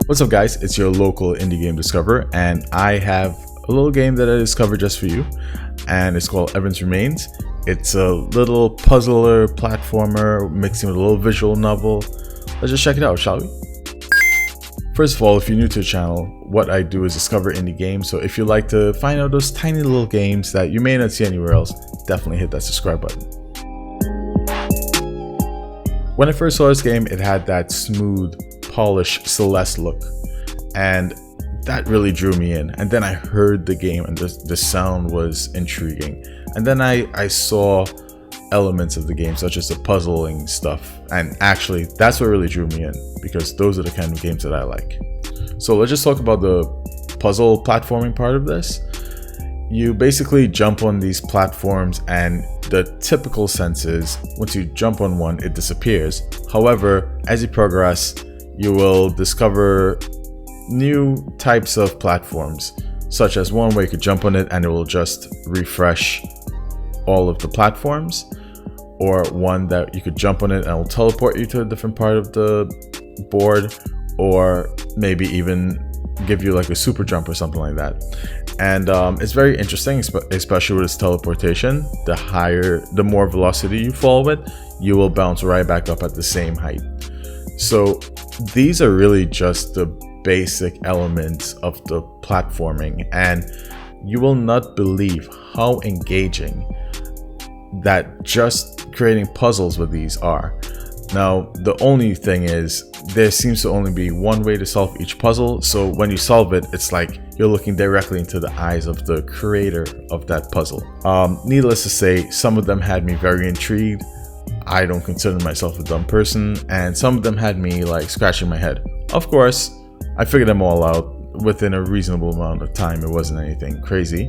What's up guys, it's your local indie game discoverer, and I have a little game that I discovered just for you, and it's called Evans Remains. It's a little puzzler platformer mixing with a little visual novel. Let's just check it out, shall we? First of all, if you're new to the channel, what I do is discover indie games, so if you like to find out those tiny little games that you may not see anywhere else, definitely hit that subscribe button. When I first saw this game, it had that smooth, polished Celeste look, and that really drew me in. And then I heard the game and the sound was intriguing, and then I saw elements of the game such as the puzzling stuff, and actually that's what really drew me in, because those are the kind of games that I like. So let's just talk about the puzzle platforming part of this. You basically jump on these platforms, and the typical sense is once you jump on one, it disappears. However, as you progress, you will discover new types of platforms, such as one where you could jump on it and it will just refresh all of the platforms, or one that you could jump on it and it will teleport you to a different part of the board, or maybe even give you like a super jump or something like that. And it's very interesting, especially with its teleportation. The more velocity you fall with, you will bounce right back up at the same height. So these are really just the basic elements of the platforming, and you will not believe how engaging that just creating puzzles with these are. Now, the only thing is, there seems to only be one way to solve each puzzle, so when you solve it, it's like you're looking directly into the eyes of the creator of that puzzle. Needless to say, some of them had me very intrigued. I don't consider myself a dumb person, and some of them had me like scratching my head. Of course, I figured them all out within a reasonable amount of time. It wasn't anything crazy.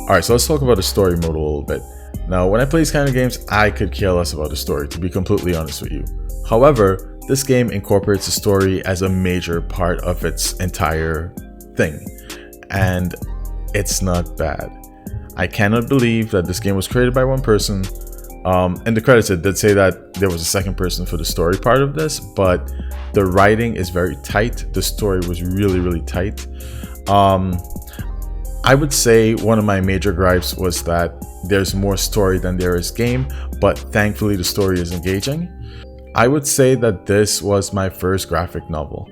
Alright, so let's talk about the story mode a little bit. Now, when I play these kind of games, I could care less about the story, to be completely honest with you. However, this game incorporates the story as a major part of its entire thing, and it's not bad. I cannot believe that this game was created by one person. In the credits, it did say that there was a second person for the story part of this, but the writing is very tight. The story was really tight. I would say one of my major gripes was that there's more story than there is game, but thankfully the story is engaging. I would say that this was my first graphic novel.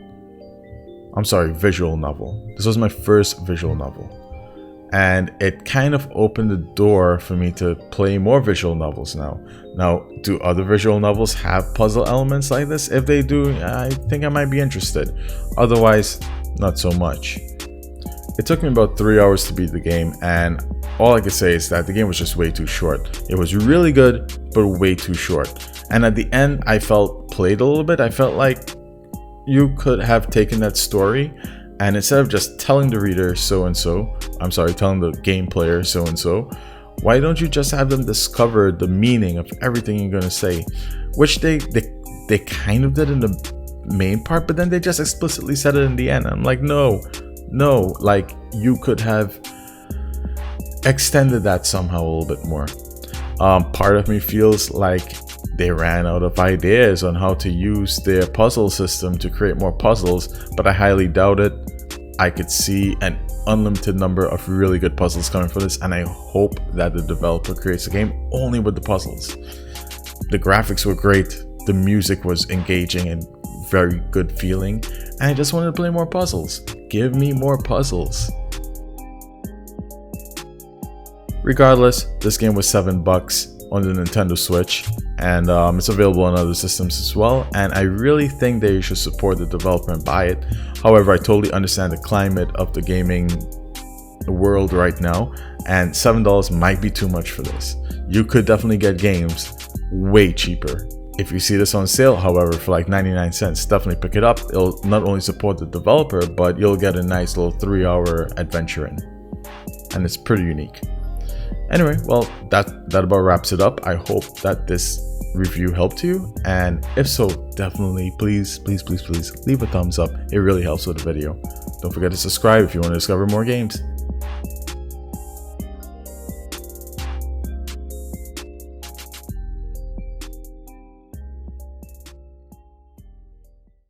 I'm sorry, visual novel. This was my first visual novel. And it kind of opened the door for me to play more visual novels now. Now, do other visual novels have puzzle elements like this? If they do, I think I might be interested. Otherwise, not so much. It took me about 3 hours to beat the game, and all I can say is that the game was just way too short. It was really good, but way too short. And at the end, I felt played a little bit. I felt like you could have taken that story, and instead of just telling the reader telling the game player so-and-so, why don't you just have them discover the meaning of everything you're gonna say? Which they kind of did in the main part, but then they just explicitly said it in the end. I'm like, no, like you could have extended that somehow a little bit more. Part of me feels like they ran out of ideas on how to use their puzzle system to create more puzzles, but I highly doubt it. I could see an unlimited number of really good puzzles coming from this, and I hope that the developer creates a game only with the puzzles. The graphics were great, the music was engaging and very good feeling, and I just wanted to play more puzzles. Give me more puzzles. Regardless, this game was $7 on the Nintendo Switch, and it's available on other systems as well, and I really think that you should support the developer and buy it. However, I totally understand the climate of the gaming world right now, and $7 might be too much for this. You could definitely get games way cheaper. If you see this on sale, however, for like 99 cents, definitely pick it up. It'll not only support the developer, but you'll get a nice little 3-hour adventure in, and it's pretty unique. Anyway, well, that about wraps it up. I hope that this review helped you, and if so, definitely please leave a thumbs up. It really helps with the video. Don't forget to subscribe if you want to discover more games.